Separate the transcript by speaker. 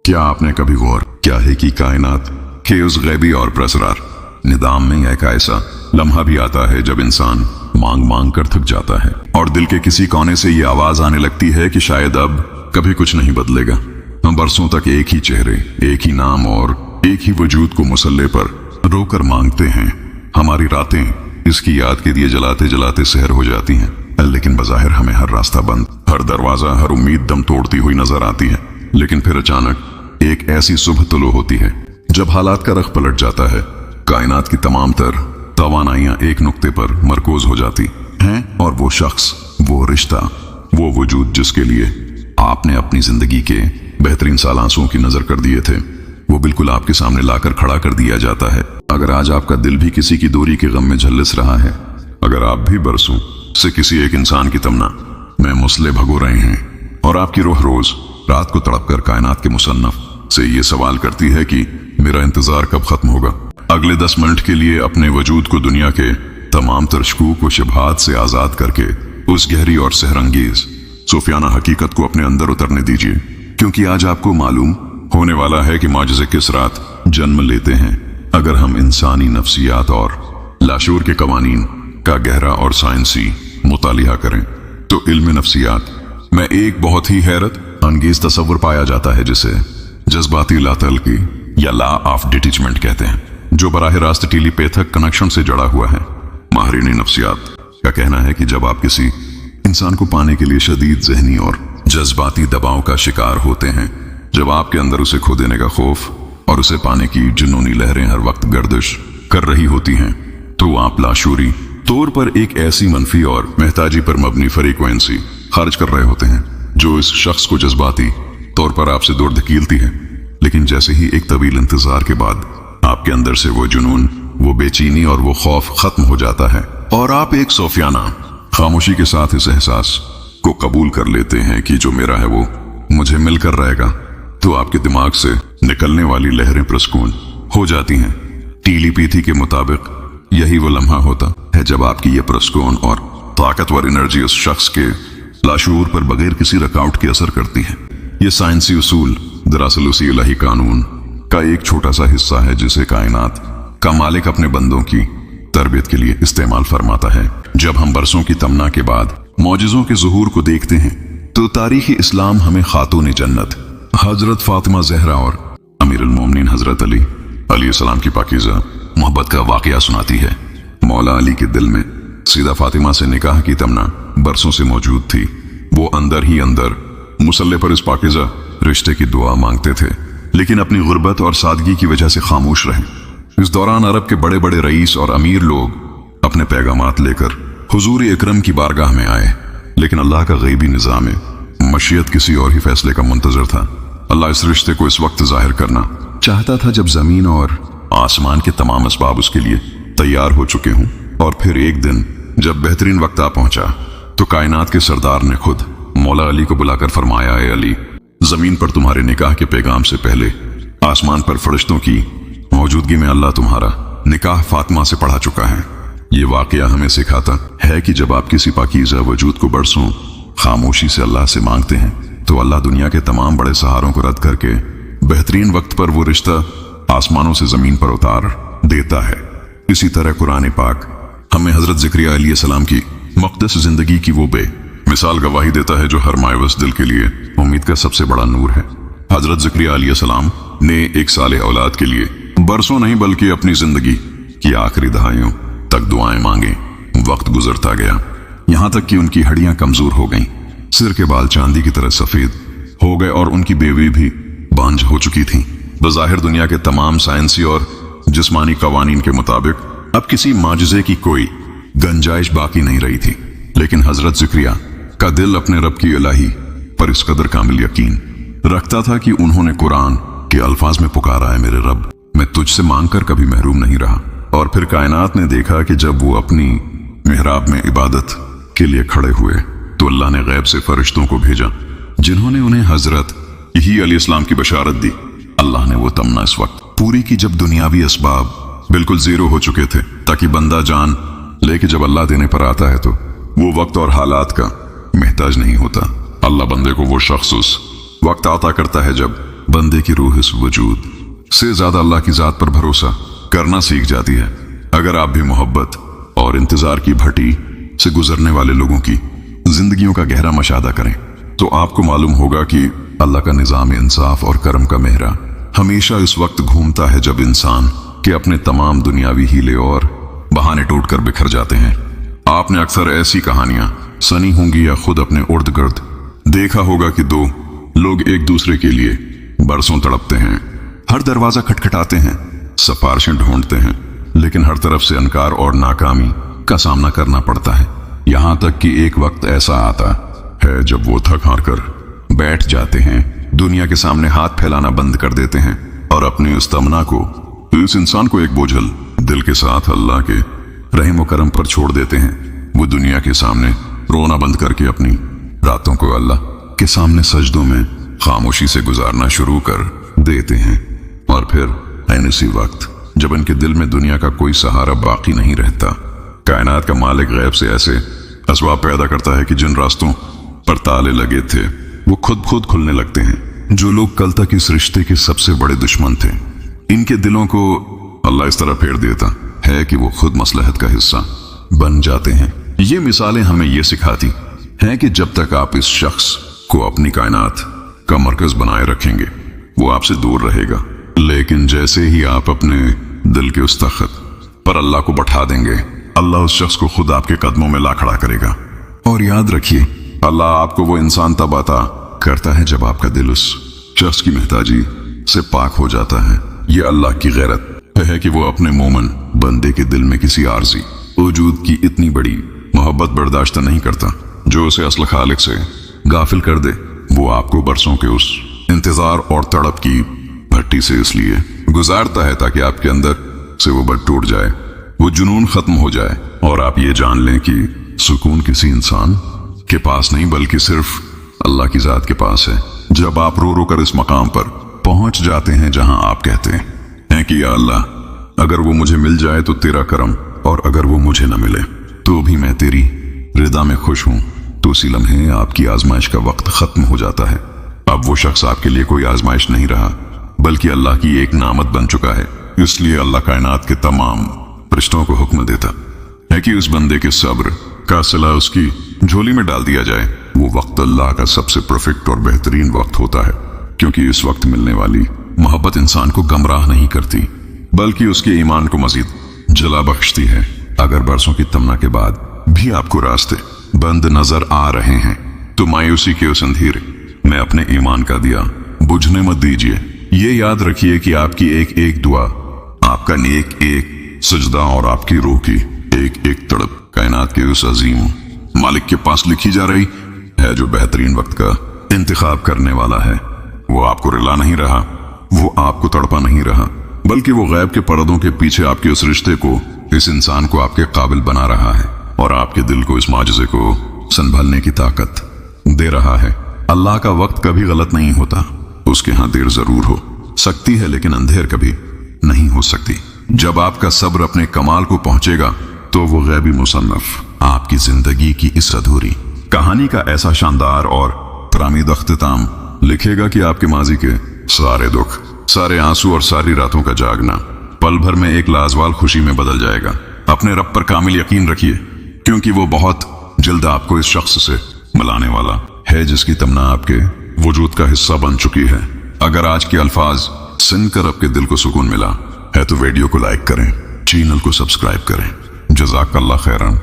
Speaker 1: क्या आपने कभी गौर क्या है कि कायनात के उस गैबी और प्रसरार निदाम में एक ऐसा लम्हा भी आता है जब इंसान मांग मांग कर थक जाता है और दिल के किसी कोने से ये आवाज आने लगती है कि शायद अब कभी कुछ नहीं बदलेगा। हम बरसों तक एक ही चेहरे, एक ही नाम और एक ही वजूद को मुसल्ले पर रोकर मांगते हैं। हमारी रातें इसकी याद के दिए जलाते जलाते सहर हो जाती हैं, लेकिन बज़ाहिर हमें हर रास्ता बंद, हर दरवाजा, हर उम्मीद दम तोड़ती हुई नजर आती है। लेकिन फिर अचानक एक ऐसी सुबह तुलो होती है जब हालात का रख पलट जाता है। कायनात की तमाम तर तवानाइयां एक नुक्ते पर मरकूज हो जाती हैं और वो शख्स, वो रिश्ता, वो वजूद जिसके लिए आपने अपनी जिंदगी के बेहतरीन सालांसों की नजर कर दिए थे, वो बिल्कुल आपके सामने लाकर खड़ा कर दिया जाता है। अगर आज आपका दिल भी किसी की दूरी के गम में झल्लस रहा है, अगर आप भी बरसों से किसी एक इंसान की तमन्ना में मुसले भगो रहे हैं और आपकी रूह रोज रात को तड़प कर कायनात के मुसन्नफ से ये सवाल करती है कि मेरा इंतजार कब खत्म होगा, अगले 10 मिनट के लिए अपने वजूद को दुनिया के तमाम तर शकूक व शुबहात से आजाद करके उस गहरी और सहरंगेज सूफियाना हकीकत को अपने अंदर उतरने दीजिए, क्योंकि आज आपको मालूम होने वाला है कि माजिज़े किस रात जन्म लेते हैं। अगर हम इंसानी नफ्सियात और लाशूर के कवानीन का गहरा और साइंसी मुतालिया करें तो इल्म नफ्सियात में एक बहुत ही हैरत अंगेज तस्वुर पाया जाता है जिसे जज्बाती लातल्की या लॉ ऑफ डिटैचमेंट कहते हैं, जो बराह रास्त टेलीपैथिक कनेक्शन से जुड़ा हुआ है। माहिरीन नफ्सियात का कहना है कि जब आप किसी इंसान को पाने के लिए शदीद ज़हनी और जज्बाती दबाव का शिकार होते हैं, जब आपके अंदर उसे खो देने का खौफ और उसे पाने की जुनूनी लहरें हर वक्त गर्दिश कर रही होती हैं, तो आप लाशूरी तौर पर एक ऐसी मनफी और महताजी पर मबनी फ्रीक्वेंसी खर्च कर रहे होते हैं जो इस शख्स को जज्बाती तौर पर आपसे दूर धकेलती है। लेकिन जैसे ही एक तवील इंतजार के बाद आपके अंदर से वो जुनून, वो बेचैनी और वो खौफ खत्म हो जाता है और आप एक सूफियाना खामोशी के साथ इस एहसास को कबूल कर लेते हैं कि जो मेरा है वो मुझे मिलकर रहेगा, तो आपके दिमाग से निकलने वाली लहरें प्रस्कून हो जाती हैं। टेलीपैथी के मुताबिक यही वो लम्हा होता है जब आपकी ये प्रस्कून और ताकतवर एनर्जी उस शख्स के लाशूर पर बगैर किसी रुकावट के असर करती है। ये साइंसी उसूल दरअसल उसी इलाही कानून का एक छोटा सा हिस्सा है जिसे कायनात का मालिक अपने बंदों की तरबियत के लिए इस्तेमाल फरमाता है। जब हम बरसों की तमन्ना के बाद मौजिज़ों के ज़ुहूर को देखते हैं तो तारीख़ इस्लाम हमें खातून जन्नत हजरत फातिमा ज़हरा और अमीरुल मोमिनीन हजरत अली अलैहिस्सलाम की पाकीज़ा मोहब्बत का वाक़या सुनाती है। मौला अली के दिल में सीधा फातिमा से निकाह की तमन्ना बरसों से मौजूद थी। वो अंदर ही अंदर मुसल्ले पर इस पाकीज़ा रिश्ते की दुआ मांगते थे, लेकिन अपनी गुर्बत और सादगी की वजह से खामोश रहे। इस दौरान अरब के बड़े बड़े रईस और अमीर लोग अपने पैगामात लेकर हुजूर इकरम की बारगाह में आए, लेकिन अल्लाह का गैबी निज़ाम मशीयत किसी और ही फैसले का मुंतजर था। अल्लाह इस रिश्ते को इस वक्त जाहिर करना चाहता था जब जमीन और आसमान के तमाम असबाब उसके लिए तैयार हो चुके हों। और फिर एक दिन जब बेहतरीन वक्त आ पहुंचा तो कायनात के सरदार ने खुद मौला अली को बुलाकर फरमाया, ए अली, जमीन पर तुम्हारे निकाह के पैगाम से पहले आसमान पर फरिश्तों की मौजूदगी में अल्लाह तुम्हारा निकाह फातिमा से पढ़ा चुका है। ये वाकया हमें सिखाता है कि जब आप किसी पाकीज़ा वजूद को बरसों खामोशी से अल्लाह से मांगते हैं तो अल्लाह दुनिया के तमाम बड़े सहारों को रद्द करके बेहतरीन वक्त पर वो रिश्ता आसमानों से जमीन पर उतार देता है। इसी तरह कुरान पाक हमें हजरत ज़करिया अलैहिस्सलाम की मुक़द्दस जिंदगी की वो मिसाल गवाही देता है जो हर मायूस दिल के लिए उम्मीद का सबसे बड़ा नूर है। हजरत ज़करिया अलैहिस्सलाम ने एक साले औलाद के लिए बरसों नहीं बल्कि अपनी जिंदगी की आखिरी दहाइयों तक दुआएं मांगे। वक्त गुजरता गया, यहाँ तक कि उनकी हड्डियां कमजोर हो गईं, सिर के बाल चांदी की तरह सफेद हो गए और उनकी बेवी भी बांझ हो चुकी थी। बज़ाहिर दुनिया के तमाम साइंसी और जिस्मानी कवानीन के मुताबिक अब किसी माजिज़े की कोई गुंजाइश बाकी नहीं रही थी, लेकिन हजरत ज़करिया का दिल अपने रब की इलाही पर इस कदर कामिल यकीन रखता था कि उन्होंने कुरान के अल्फाज में पुकारा है, मेरे रब, मैं तुझसे मांगकर कभी महरूम नहीं रहा। और फिर कायनात ने देखा कि जब वो अपनी मेहराब में इबादत के लिए खड़े हुए तो अल्लाह ने गैब से फरिश्तों को भेजा जिन्होंने उन्हें हजरत ही अलैहिस्सलाम की बशारत दी। अल्लाह ने वो तमन्ना इस वक्त पूरी की जब दुनियावी असबाब बिल्कुल जीरो हो चुके थे, ताकि बंदा जान लेके जब अल्लाह देने पर आता है तो वो वक्त और हालात का महताज नहीं होता। अल्लाह बंदे को वो शख्स उस वक्त अता करता है जब बंदे की रूह इस वजूद से ज्यादा अल्लाह की जात पर भरोसा करना सीख जाती है। अगर आप भी मोहब्बत और इंतजार की भट्टी से गुजरने वाले लोगों की जिंदगियों का गहरा मशाहदा करें तो आपको मालूम होगा कि अल्लाह का निजाम इंसाफ और करम का मेहरा हमेशा इस वक्त घूमता है जब इंसान के अपने तमाम दुनियावी हीले और बहाने टूटकर बिखर जाते हैं। आपने अक्सर ऐसी कहानियां सुनी होंगी या खुद अपने उर्द गिर्द देखा होगा कि दो लोग एक दूसरे के लिए बरसों तड़पते हैं, हर दरवाजा खटखटाते हैं, सिफारिशें ढूंढते हैं, लेकिन हर तरफ से इनकार और नाकामी का सामना करना पड़ता है। यहां तक कि एक वक्त ऐसा आता है जब वो थक हार कर बैठ जाते हैं, दुनिया के सामने हाथ फैलाना बंद कर देते हैं और अपनी उस तमन्ना को, इस इंसान को एक बोझल दिल के साथ अल्लाह के रहम व करम पर छोड़ देते हैं। वो दुनिया के सामने रोना बंद करके अपनी रातों को अल्लाह के सामने सजदों में खामोशी से गुजारना शुरू कर देते हैं। और फिर ऐन इसी वक्त जब इनके दिल में दुनिया का कोई सहारा बाकी नहीं रहता, कायनात का मालिक गैब से ऐसे असबाब पैदा करता है कि जिन रास्तों पर ताले लगे थे वो खुद खुलने लगते हैं। जो लोग कल तक इस रिश्ते के सबसे बड़े दुश्मन थे, इनके दिलों को अल्लाह इस तरह फेर देता है कि वो खुद मसलहत का हिस्सा बन जाते हैं। ये मिसालें हमें ये सिखाती हैं कि जब तक आप इस शख्स को अपनी कायनात का मरकज बनाए रखेंगे वो आपसे दूर रहेगा, लेकिन जैसे ही आप अपने दिल के उस तख्त पर अल्लाह को बैठा देंगे, अल्लाह उस शख्स को खुद आपके कदमों में ला खड़ा करेगा। और याद रखिए, अल्लाह आपको वो इंसान तब अता करता है जब आपका दिल उस शख्स की महताजी से पाक हो जाता है। ये अल्लाह की गैरत है कि वो अपने मोमन बंदे के दिल में किसी आरजी वजूद की इतनी बड़ी मोहब्बत बर्दाश्त नहीं करता जो उसे असल खालिक से गाफिल कर दे। वो आपको बरसों के उस इंतजार और तड़प की भट्टी से इसलिए गुजारता है ताकि आपके अंदर से वो बट टूट जाए, वो जुनून खत्म हो जाए और आप ये जान लें कि सुकून किसी इंसान के पास नहीं बल्कि सिर्फ अल्लाह की जात के पास है। जब आप रो रो कर इस मकाम पर पहुंच जाते हैं जहां आप कहते हैं कि या अल्लाह, अगर वो मुझे मिल जाए तो तेरा करम, और अगर वो मुझे न मिले तो भी मैं तेरी रिदा में खुश हूं, तो उसी लम्हे आपकी आजमाइश का वक्त खत्म हो जाता है। अब वो शख्स आपके लिए कोई आजमाइश नहीं रहा बल्कि अल्लाह की एक नामत बन चुका है। इसलिए अल्लाह कायनात के तमाम रिश्तों को हुक्म देता है कि उस बंदे के सब्र का सिला उसकी झोली में डाल दिया जाए। वो वक्त अल्लाह का सबसे परफेक्ट और बेहतरीन वक्त होता है, क्योंकि इस वक्त मिलने वाली मोहब्बत इंसान को गमराह नहीं करती बल्कि उसके ईमान को मजीद जला बख्शती है। अगर बरसों की तमन्ना के बाद भी आपको रास्ते बंद नजर आ रहे हैं तो मायूसी के उस अंधेरे में अपने ईमान का दिया बुझने मत दीजिए। ये याद रखिए कि आपकी एक एक दुआ, आपका नेक एक सजदा और आपकी रूह की एक एक तड़प कायनात के उस अजीम मालिक के पास लिखी जा रही है जो बेहतरीन वक्त का इंतखाब करने वाला है। वो आपको रिला नहीं रहा, वो आपको तड़पा नहीं रहा, बल्कि वो गैब के पर्दों के पीछे आपके उस रिश्ते को, इस इंसान को आपके काबिल बना रहा है और आपके दिल को, इस माजिज़े को संभालने की ताकत दे रहा है। अल्लाह का वक्त कभी गलत नहीं होता, उसके यहां देर जरूर हो सकती है लेकिन अंधेर कभी नहीं हो सकती। जब आपका सब्र अपने कमाल को पहुंचेगा तो वो गैबी मुसन्नफ आपकी जिंदगी की इस अधूरी कहानी का ऐसा शानदार और प्रामीद अख्तिताम लिखेगा कि आपके माजी के सारे दुख, सारे आंसू और सारी रातों का जागना पल भर में एक लाजवाल खुशी में बदल जाएगा। अपने रब पर कामिल यकीन रखिए, क्योंकि वो बहुत जल्द आपको इस शख्स से मिलाने वाला है जिसकी तमन्ना आपके वजूद का हिस्सा बन चुकी है। अगर आज के अल्फाज सुनकर आपके दिल को सुकून मिला है तो वीडियो को लाइक करें, चैनल को सब्सक्राइब करें। जज़ाकल्लाह खैरन।